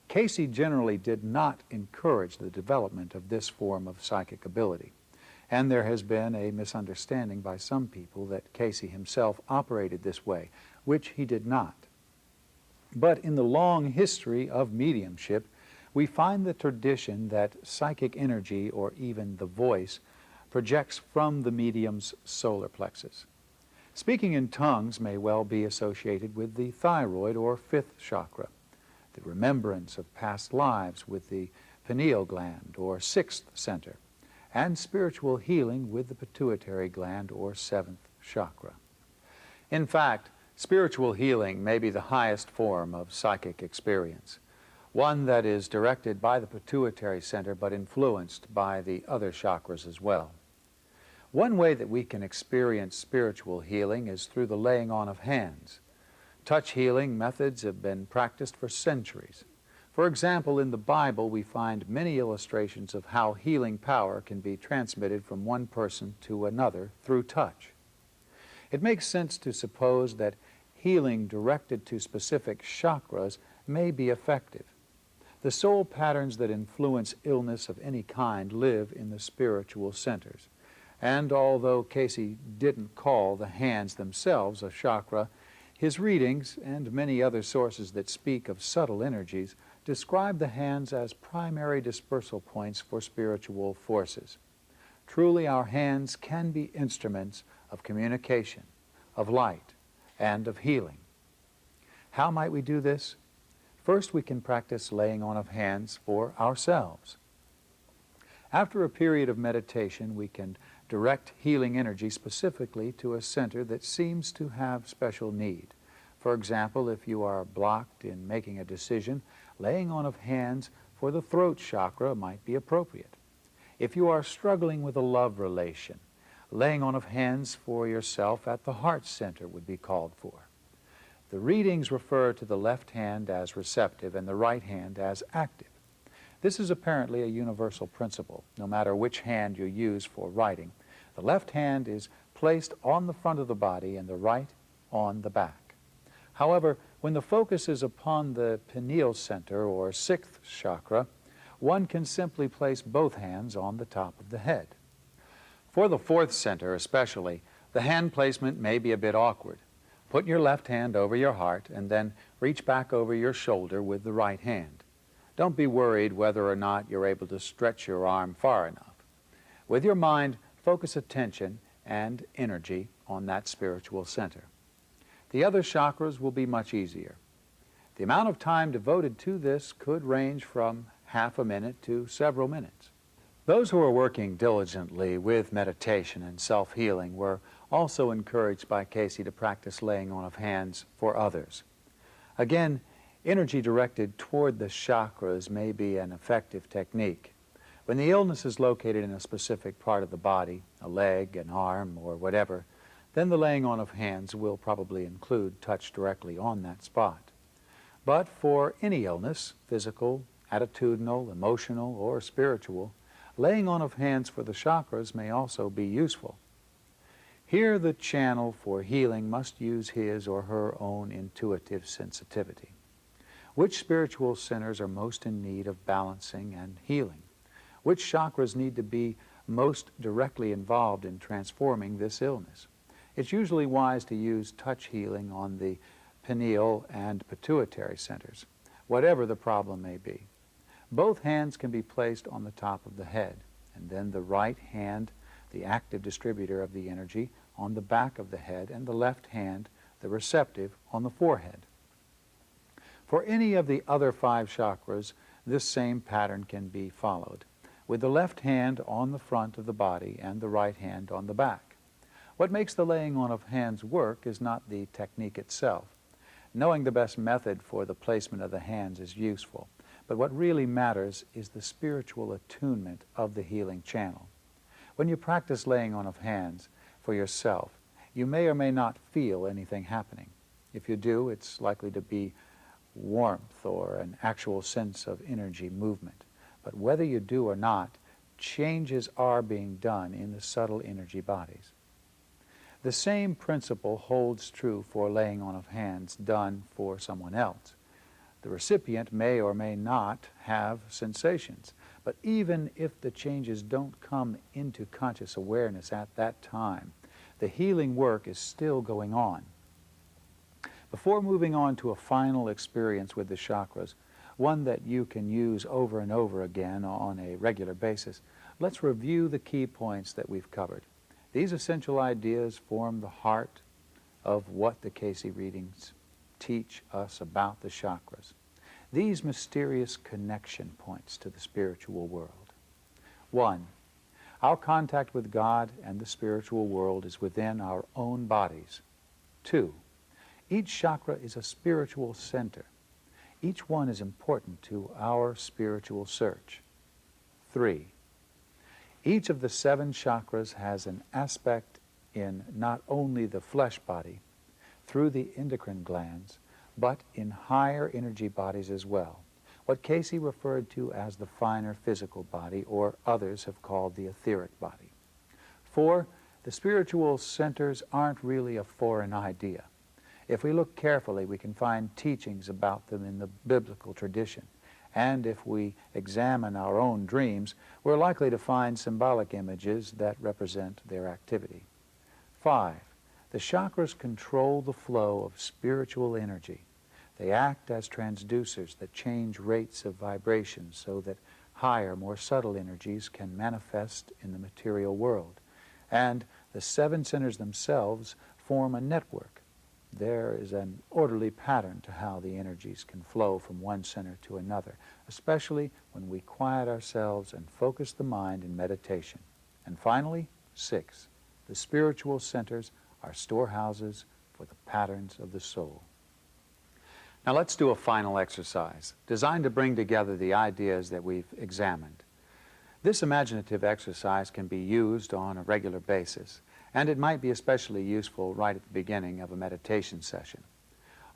Casey generally did not encourage the development of this form of psychic ability, and there has been a misunderstanding by some people that Casey himself operated this way, which he did not. But in the long history of mediumship, we find the tradition that psychic energy, or even the voice, projects from the medium's solar plexus. Speaking in tongues may well be associated with the thyroid, or fifth chakra, the remembrance of past lives with the pineal gland, or sixth center, and spiritual healing with the pituitary gland, or seventh chakra. In fact, spiritual healing may be the highest form of psychic experience, one that is directed by the pituitary center but influenced by the other chakras as well. One way that we can experience spiritual healing is through the laying on of hands. Touch healing methods have been practiced for centuries. For example, in the Bible, we find many illustrations of how healing power can be transmitted from one person to another through touch. It makes sense to suppose that healing directed to specific chakras may be effective. The soul patterns that influence illness of any kind live in the spiritual centers. And although Casey didn't call the hands themselves a chakra, his readings and many other sources that speak of subtle energies describe the hands as primary dispersal points for spiritual forces. Truly, our hands can be instruments of communication, of light, and of healing. How might we do this? First, we can practice laying on of hands for ourselves. After a period of meditation, we can direct healing energy specifically to a center that seems to have special need. For example, if you are blocked in making a decision, laying on of hands for the throat chakra might be appropriate. If you are struggling with a love relation, laying on of hands for yourself at the heart center would be called for. The readings refer to the left hand as receptive and the right hand as active. This is apparently a universal principle. No matter which hand you use for writing, the left hand is placed on the front of the body and the right on the back. However, when the focus is upon the pineal center, or sixth chakra, one can simply place both hands on the top of the head. For the fourth center especially, the hand placement may be a bit awkward. Put your left hand over your heart and then reach back over your shoulder with the right hand. Don't be worried whether or not you're able to stretch your arm far enough. With your mind, focus attention and energy on that spiritual center. The other chakras will be much easier. The amount of time devoted to this could range from half a minute to several minutes. Those who are working diligently with meditation and self-healing were also encouraged by Casey to practice laying on of hands for others. Again, energy directed toward the chakras may be an effective technique. When the illness is located in a specific part of the body, a leg, an arm, or whatever, then the laying on of hands will probably include touch directly on that spot. But for any illness, physical, attitudinal, emotional, or spiritual, laying on of hands for the chakras may also be useful. Here the channel for healing must use his or her own intuitive sensitivity. Which spiritual centers are most in need of balancing and healing? Which chakras need to be most directly involved in transforming this illness? It's usually wise to use touch healing on the pineal and pituitary centers, whatever the problem may be. Both hands can be placed on the top of the head, and then the right hand, the active distributor of the energy, on the back of the head, and the left hand, the receptive, on the forehead. For any of the other 5 chakras, this same pattern can be followed, with the left hand on the front of the body and the right hand on the back. What makes the laying on of hands work is not the technique itself. Knowing the best method for the placement of the hands is useful, but what really matters is the spiritual attunement of the healing channel. When you practice laying on of hands for yourself, you may or may not feel anything happening. If you do, it's likely to be warmth or an actual sense of energy movement. But whether you do or not, changes are being done in the subtle energy bodies. The same principle holds true for laying on of hands done for someone else. The recipient may or may not have sensations, but even if the changes don't come into conscious awareness at that time, the healing work is still going on. Before moving on to a final experience with the chakras, one that you can use over and over again on a regular basis, let's review the key points that we've covered. These essential ideas form the heart of what the Casey readings teach us about the chakras. These mysterious connection points to the spiritual world. 1. Our contact with God and the spiritual world is within our own bodies. 2. Each chakra is a spiritual center. Each one is important to our spiritual search. 3. Each of the 7 chakras has an aspect in not only the flesh body, through the endocrine glands, but in higher energy bodies as well, what Casey referred to as the finer physical body, or others have called the etheric body. 4. The spiritual centers aren't really a foreign idea. If we look carefully, we can find teachings about them in the biblical tradition. And if we examine our own dreams, we're likely to find symbolic images that represent their activity. 5. The chakras control the flow of spiritual energy. They act as transducers that change rates of vibration so that higher, more subtle energies can manifest in the material world. And the 7 centers themselves form a network. There is an orderly pattern to how the energies can flow from one center to another, especially when we quiet ourselves and focus the mind in meditation. And finally, 6. The spiritual centers are storehouses for the patterns of the soul. Now let's do a final exercise designed to bring together the ideas that we've examined. This imaginative exercise can be used on a regular basis, and it might be especially useful right at the beginning of a meditation session.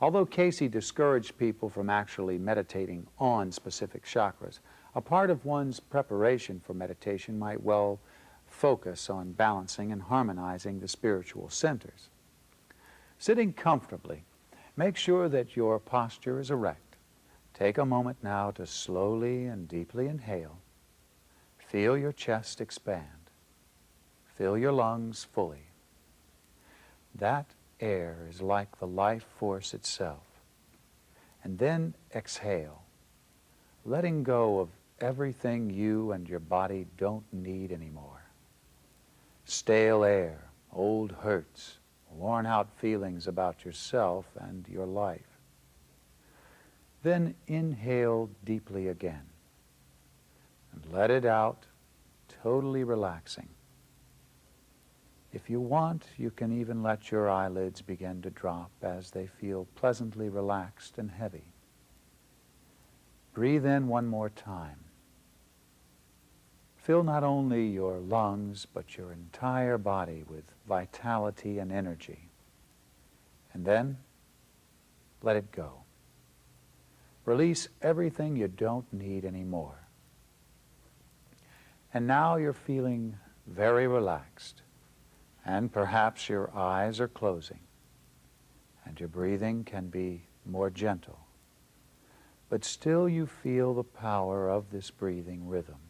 Although Casey discouraged people from actually meditating on specific chakras, a part of one's preparation for meditation might well focus on balancing and harmonizing the spiritual centers. Sitting comfortably, make sure that your posture is erect. Take a moment now to slowly and deeply inhale. Feel your chest expand. Fill your lungs fully. That air is like the life force itself. And then exhale, letting go of everything you and your body don't need anymore. Stale air, old hurts, worn-out feelings about yourself and your life. Then inhale deeply again and let it out, totally relaxing. If you want, you can even let your eyelids begin to drop as they feel pleasantly relaxed and heavy. Breathe in one more time. Fill not only your lungs, but your entire body with vitality and energy. And then, let it go. Release everything you don't need anymore. And now you're feeling very relaxed, and perhaps your eyes are closing, and your breathing can be more gentle. But still you feel the power of this breathing rhythm.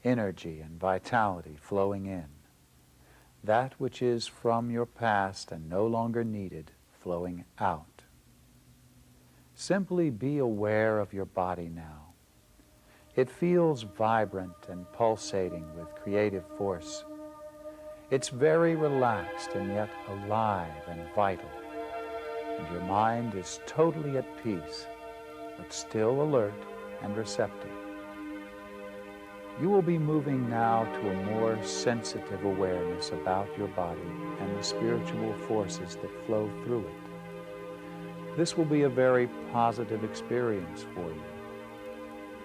Energy and vitality flowing in. That which is from your past and no longer needed flowing out. Simply be aware of your body now. It feels vibrant and pulsating with creative force. It's very relaxed and yet alive and vital. And your mind is totally at peace, but still alert and receptive. You will be moving now to a more sensitive awareness about your body and the spiritual forces that flow through it. This will be a very positive experience for you.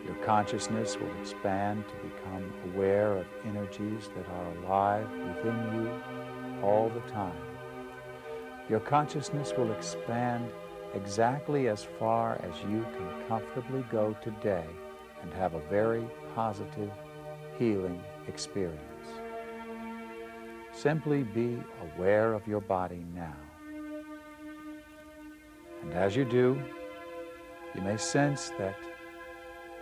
Your consciousness will expand to become aware of energies that are alive within you all the time. Your consciousness will expand exactly as far as you can comfortably go today and have a very positive, healing experience. Simply be aware of your body now. And as you do, you may sense that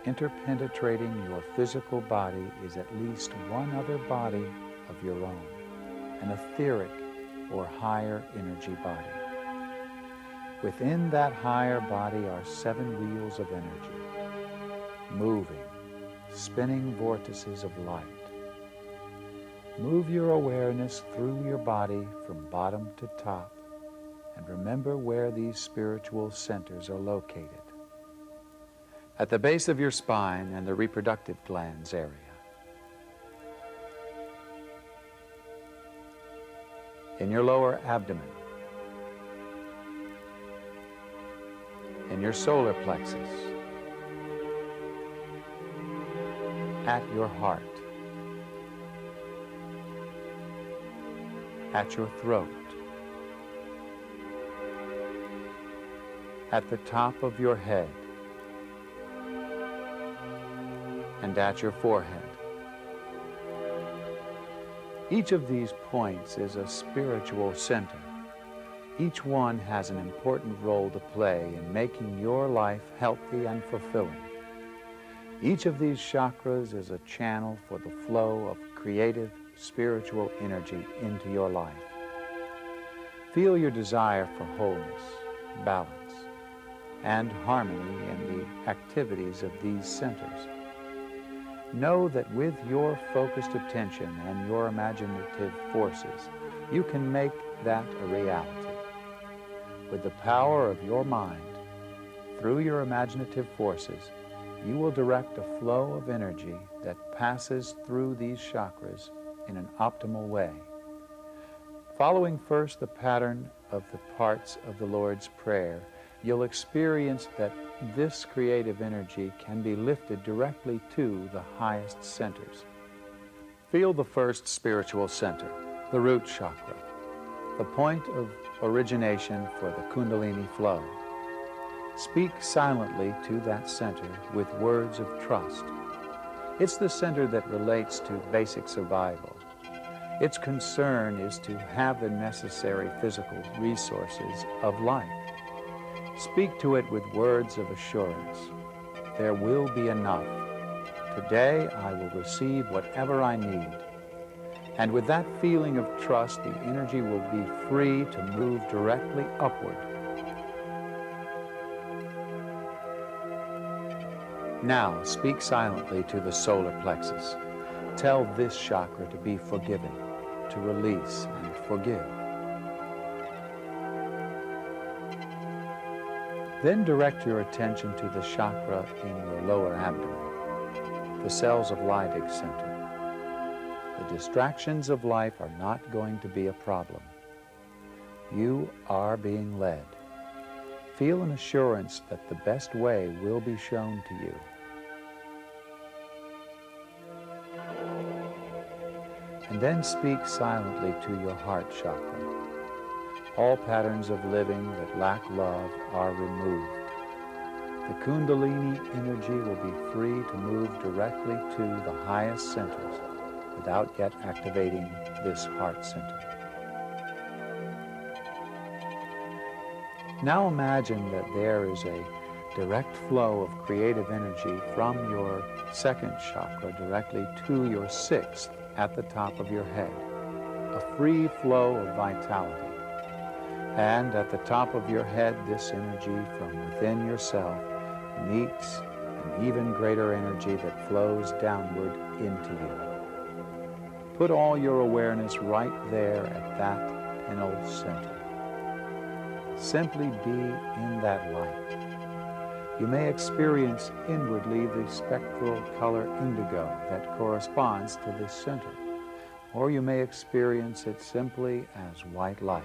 interpenetrating your physical body is at least one other body of your own, an etheric or higher energy body. Within that higher body are 7 wheels of energy, moving, spinning vortices of light. Move your awareness through your body from bottom to top, and remember where these spiritual centers are located. At the base of your spine and the reproductive glands area. In your lower abdomen. In your solar plexus. At your heart. At your throat. At the top of your head. And at your forehead. Each of these points is a spiritual center. Each one has an important role to play in making your life healthy and fulfilling. Each of these chakras is a channel for the flow of creative, spiritual energy into your life. Feel your desire for wholeness, balance, and harmony in the activities of these centers. Know that with your focused attention and your imaginative forces, you can make that a reality. With the power of your mind, through your imaginative forces, you will direct a flow of energy that passes through these chakras in an optimal way. Following first the pattern of the parts of the Lord's Prayer, you'll experience that this creative energy can be lifted directly to the highest centers. Feel the first spiritual center, the root chakra, the point of origination for the Kundalini flow. Speak silently to that center with words of trust. It's the center that relates to basic survival. Its concern is to have the necessary physical resources of life. Speak to it with words of assurance. There will be enough. Today I will receive whatever I need. And with that feeling of trust, the energy will be free to move directly upward. Now speak silently to the solar plexus. Tell this chakra to be forgiving, to release and forgive. Then direct your attention to the chakra in your lower abdomen, the cells of Leydig center. The distractions of life are not going to be a problem. You are being led. Feel an assurance that the best way will be shown to you. And then speak silently to your heart chakra. All patterns of living that lack love are removed. the Kundalini energy will be free to move directly to the highest centers without yet activating this heart center. Now imagine that there is a direct flow of creative energy from your second chakra directly to your sixth at the top of your head. A free flow of vitality. And at the top of your head, this energy from within yourself meets an even greater energy that flows downward into you. Put all your awareness right there at that pinnal center. Simply be in that light. You may experience inwardly the spectral color indigo that corresponds to this center, or you may experience it simply as white light.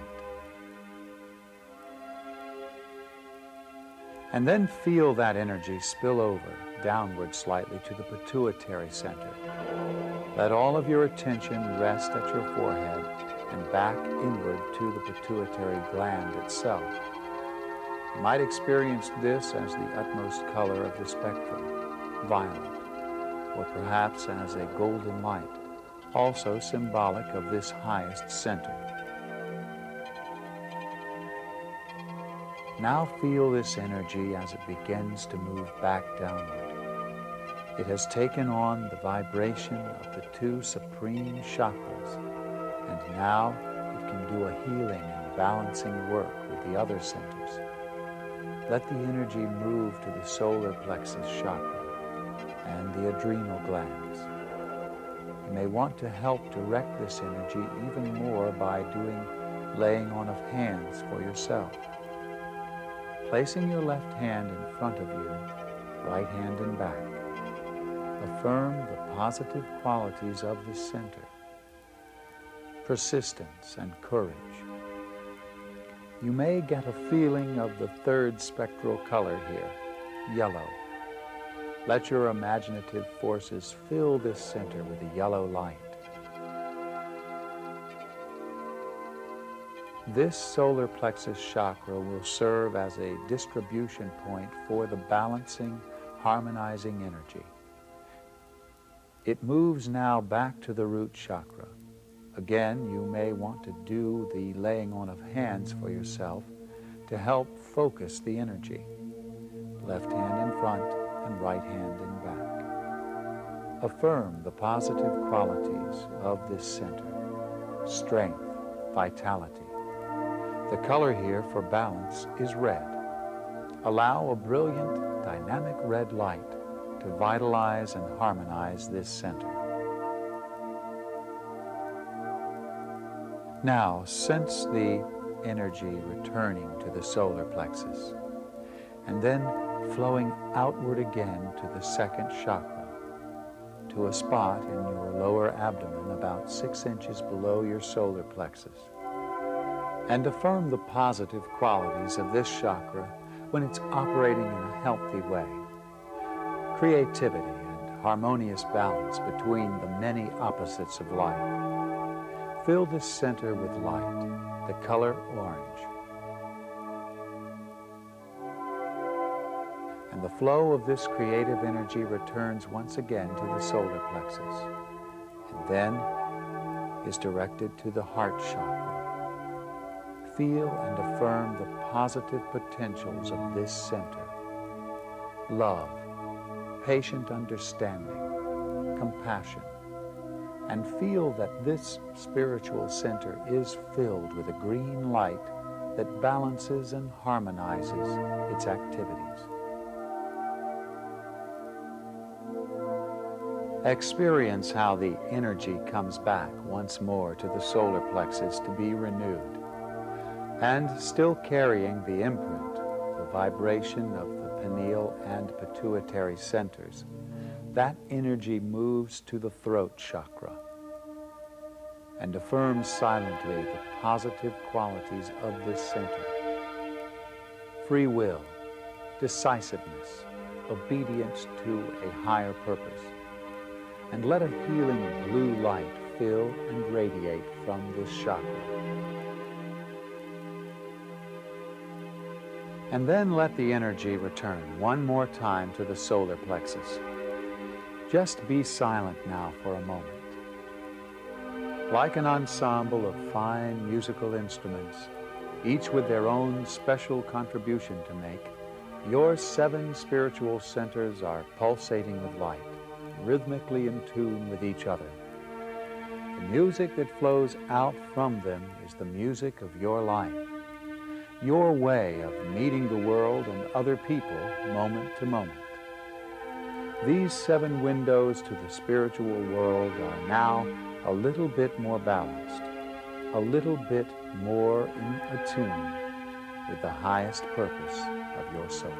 And then feel that energy spill over, downward slightly to the pituitary center. Let all of your attention rest at your forehead and back inward to the pituitary gland itself. You might experience this as the utmost color of the spectrum, violet, or perhaps as a golden light, also symbolic of this highest center. Now feel this energy as it begins to move back downward. It has taken on the vibration of the two supreme chakras, and now it can do a healing and balancing work with the other centers. Let the energy move to the solar plexus chakra and the adrenal glands. You may want to help direct this energy even more by doing laying on of hands for yourself. Placing your left hand in front of you, right hand in back. Affirm the positive qualities of the center. Persistence and courage. You may get a feeling of the third spectral color here, yellow. Let your imaginative forces fill this center with a yellow light. This solar plexus chakra will serve as a distribution point for the balancing, harmonizing energy. It moves now back to the root chakra. Again, you may want to do the laying on of hands for yourself to help focus the energy. Left hand in front and right hand in back. Affirm the positive qualities of this center. Strength, vitality. The color here for balance is red. Allow a brilliant, dynamic red light to vitalize and harmonize this center. Now, sense the energy returning to the solar plexus, and then flowing outward again to the second chakra, to a spot in your lower abdomen about 6 inches below your solar plexus. And affirm the positive qualities of this chakra when it's operating in a healthy way. Creativity and harmonious balance between the many opposites of life. Fill this center with light, the color orange. And the flow of this creative energy returns once again to the solar plexus, and then is directed to the heart chakra. Feel and affirm the positive potentials of this center. Love, patient understanding, compassion, and feel that this spiritual center is filled with a green light that balances and harmonizes its activities. Experience how the energy comes back once more to the solar plexus to be renewed. And still carrying the imprint, the vibration of the pineal and pituitary centers, that energy moves to the throat chakra and affirms silently the positive qualities of this center. Free will, decisiveness, obedience to a higher purpose, and let a healing blue light fill and radiate from this chakra. And then let the energy return one more time to the solar plexus. Just be silent now for a moment. Like an ensemble of fine musical instruments, each with their own special contribution to make, your 7 spiritual centers are pulsating with light, rhythmically in tune with each other. The music that flows out from them is the music of your life, your way of meeting the world and other people moment to moment. These 7 windows to the spiritual world are now a little bit more balanced, a little bit more in attune with the highest purpose of your soul.